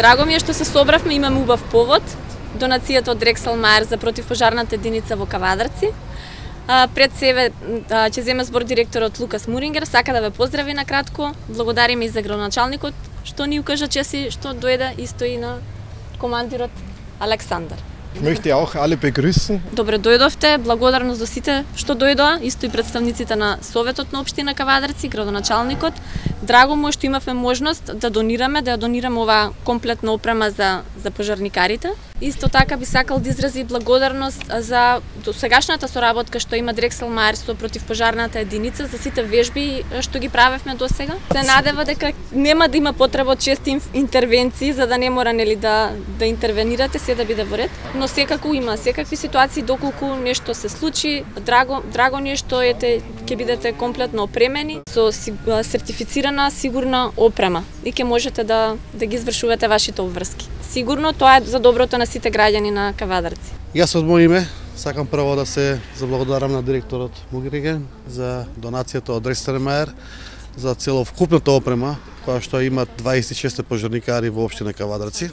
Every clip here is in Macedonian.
Драго ми е што се собравме, имаме убав повод. Донацијата од Дрексел Мајер за противпожарната единица во Кавадарци. Пред себе ќе земе збор директорот Лукас Мурингер. Сака да ве поздрави на кратко. Благодариме и за градоначалникот што ни укажа чеси што дојде, исто и на командирот Александар. Ich möchte auch alle begrüßen. Добре дојдовте, благодарност до сите што дојдоа, исто и представниците на Советот на општина Кавадарци, градоначалникот. Драго му е што имавме можност да донираме, да ја донираме оваа комплетна опрема за пожарникарите. Исто така би сакал да изрази благодарност за досегашната соработка што има Дрексел Мајер со противпожарната единица, за сите вежби што ги правевме досега. Се надева дека нема да има потреба од чести интервенции, за да не мора нели да интервенирате, се да биде во ред. Но секако има секакви ситуации, доколку нешто се случи, драго ни е што ќе бидете комплетно опремени со сертифицирана сигурна опрема и ќе можете да ги извршувате вашите обврски. Сигурно тоа е за доброто на сите граѓани на Кавадарци. Јас од моје име сакам прво да се заблагодарам на директорот Мурингер за донацијата од Дрексел Мајер за целокупната опрема која што имат 26 пожарникари во општина Кавадарци.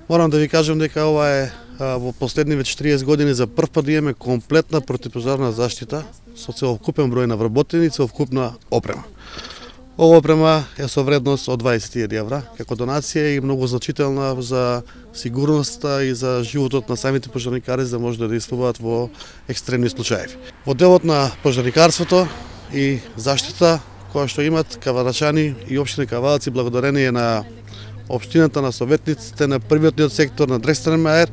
Морам да ви кажам дека ова е во последниве 40 години за прв пат да имаме комплетна противпожарна заштита со целокупен број на вработени и целокупна опрема. Ова опрема е со вредност од 20.000 евра како донација и многу значителна за сигурноста и за животот на самите пожарникари за да може да действуваат во екстремни случаи. Во делот на пожарникарството и заштита која што имат кавадарчани и општина Кавадарци благодарение на општината, на советниците, на приватниот сектор, на Дрексел Мајер,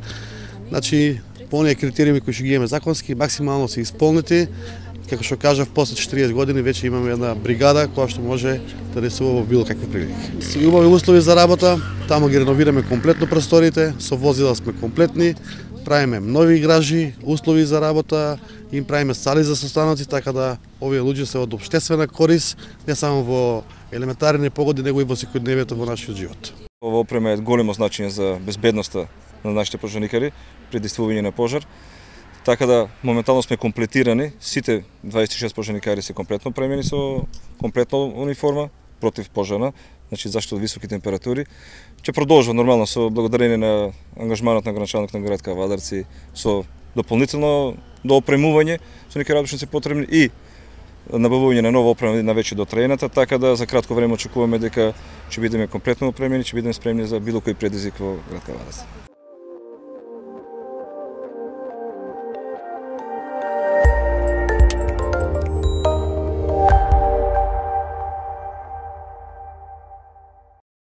значи по оние критериуми кои што ги имаме законски максимално се исполнети. Како што кажав, после 40 години веќе имаме една бригада која што може да действува во било какви прилики. Си убави услови за работа, таму ги реновираме комплетно просториите, со возила сме комплетни, правиме нови гражи, услови за работа, им правиме сали за состаноци, така да овие луѓе се од општествена корис, не само во елементарни погоди, него и во секојдневието во нашиот живот. Ова опрема е големо значење за безбедноста на нашите пожарникари при действување на пожар. Така да моментално сме комплетирани, сите 26 пожарникари се комплетно премени со комплетна униформа против пожарна, значи заштита од високи температури. Ќе продолжува нормално со благодарение на ангажманот на градоначалникот на град Кавадарци со дополнително доопремување со некои работници потребни и набавување на нова опрема на веќе дотрената, така да за кратко време очекуваме дека ќе бидеме комплетно опремени, ќе бидеме спремни за било кој предизвик во град Кавадарци.